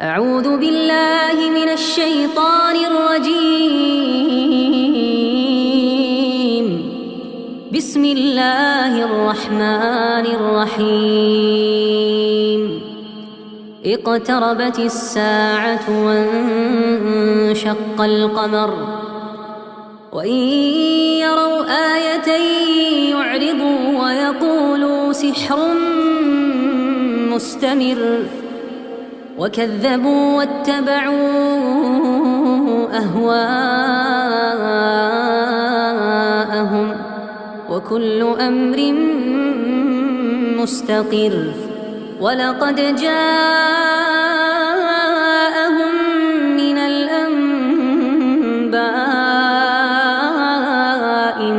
أعوذ بالله من الشيطان الرجيم. بسم الله الرحمن الرحيم. اقتربت الساعة وانشق القمر وإن يروا آية يعرضوا ويقولوا سحر مستمر وكذبوا واتبعوا أهواءهم وكل أمر مستقر. ولقد جاءهم من الأنباء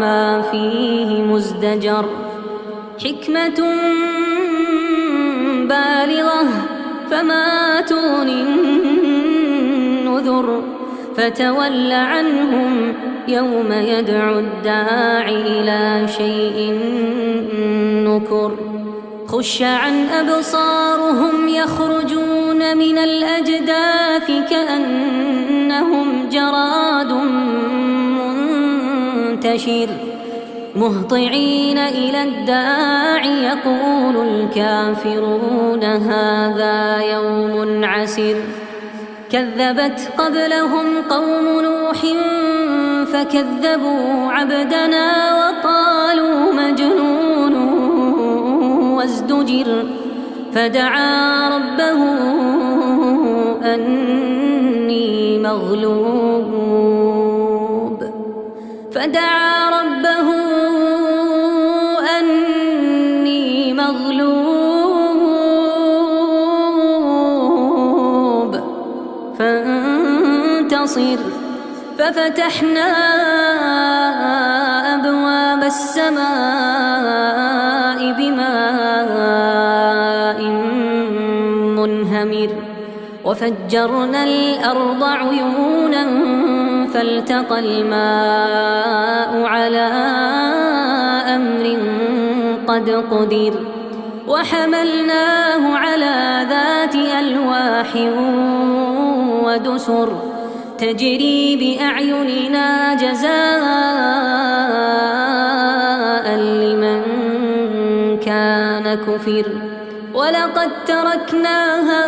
ما فيه مزدجر. حكمة بالغة فما تغني النذر. فتول عنهم يوم يدعو الداعي إلى شيء نكر. خش عن أبصارهم يخرجون من الأجداث كأنهم جراد منتشر. مهطعين إلى الداعي يقول الكافرون هذا يوم عسر. كذبت قبلهم قوم نوح فكذبوا عبدنا وقالوا مجنون وازدجر. فدعا ربه أني مغلوب فانتصر. ففتحنا أبواب السماء بماء منهمر وفجرنا الأرض عيونا فالتقى الماء على أمر قد قدر. وحملناه على ذات ألواح ودسر تجري بأعيننا جزاء لمن كان كفر. ولقد تركناها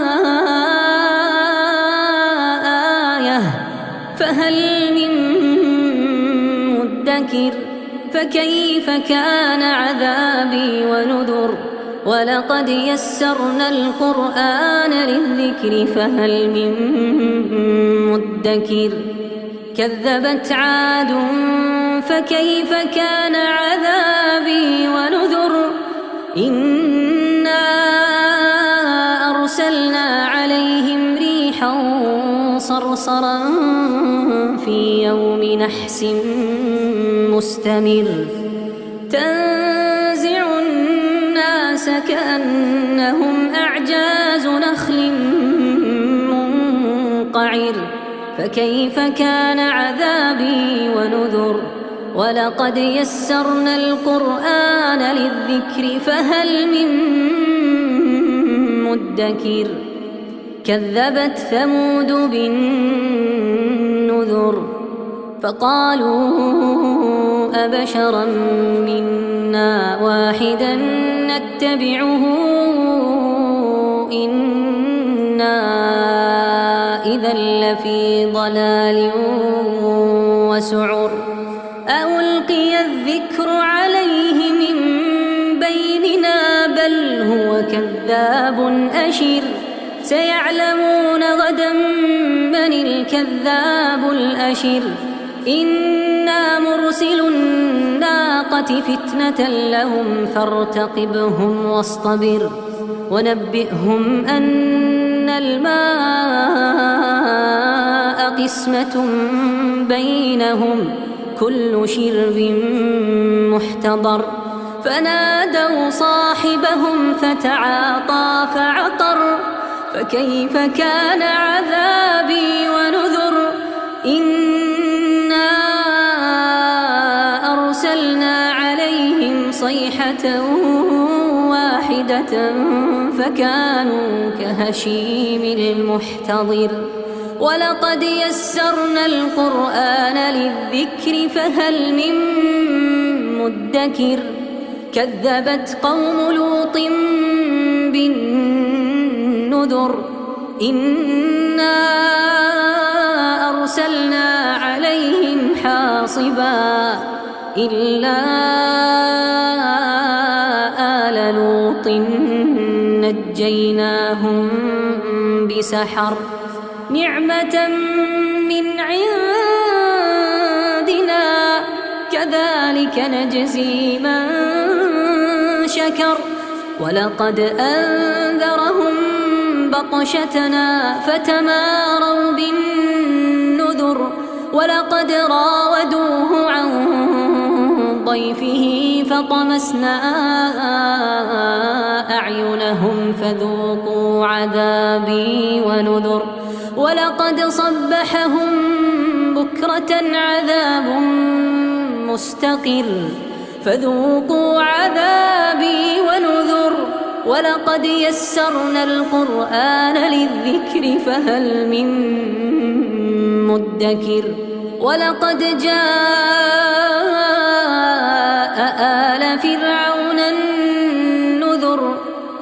آية فهل من مدكر. فكيف كان عذابي ونذر. ولقد يسرنا القرآن للذكر فهل من مدكر. كذبت عاد فكيف كان عذابي ونذر. إنا أرسلنا عليهم ريحا صرصرا في يوم نحس مستمر. تنزع الناس كأنهم أعجاز نخل منقعر. فكيف كان عذابي ونذر. ولقد يسرنا القرآن للذكر فهل من مدكر. كذبت ثمود بالنذر فقالوا أبشرا منا واحدا نتبعه إنا إذا لفي ضلال وسعر. ألقي الذكر عليه من بيننا بل هو كذاب أشر. سيعلمون غدا من الكذاب الأشر. إنا مرسل الناقة فتنة لهم فارتقبهم واصطبر. ونبئهم أن الماء قسمة بينهم كل شرب محتضر. فنادوا صاحبهم فتعاطى فعقر. فكيف كان عذابي ونذر. إنا أرسلنا عليهم صيحة واحدة فكانوا كهشيم المحتضر ولقد يسرنا القرآن للذكر فهل من مدكر كذبت قوم لوط بالنذر إنا أرسلنا عليهم حاصبا إلا آل لوط نجيناهم بسحر نعمة من عندنا كذلك نجزي من شكر ولقد أنذرهم بطشتنا فتماروا بالنذر ولقد راودوه عن ضيفه فطمسنا أعينهم فذوقوا عذابي ونذر ولقد صبحهم بكرة عذاب مستقر فذوقوا عذابي ونذر ولقد يسرنا القرآن للذكر فهل من مدكر ولقد جاء آل فرعون النذر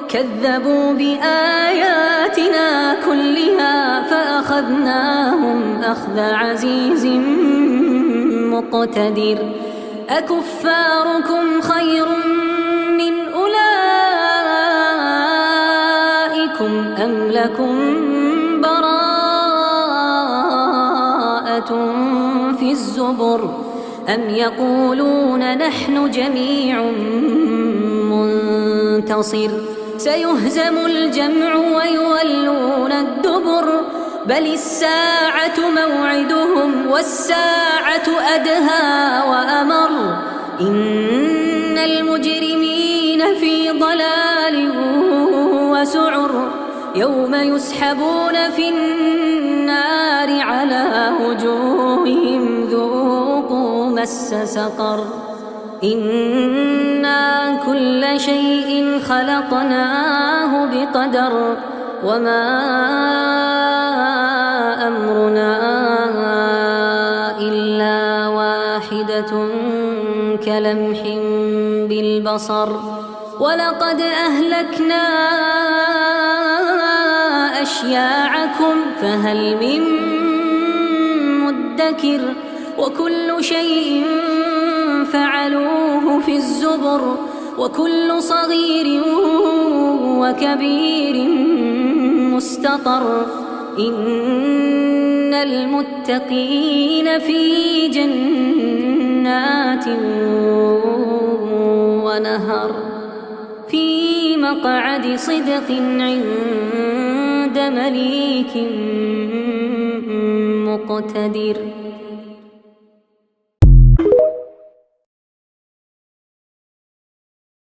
كذبوا بآياتنا كلها فأخذناهم أخذ عزيز مقتدر أكفاركم خير من أولئكم أم لكم براءة في الزبر أم يقولون نحن جميع منتصر سيهزم الجمع ويولون الدبر بل الساعة موعدهم والساعة أدهى وأمر إن المجرمين في ضلال وسعر يوم يسحبون في النار على وجوههم ذوقوا مس سقر إنا كل شيء خلقناه بقدر وما أمرنا إلا واحدة كلمح بالبصر ولقد أهلكنا أشياعكم فهل من مدكر وكل شيء فعلوه في الزبر وكل صغير وكبير مستطر إن المتقين في جنات ونهر في مقعد صدق عند مليك مقتدر.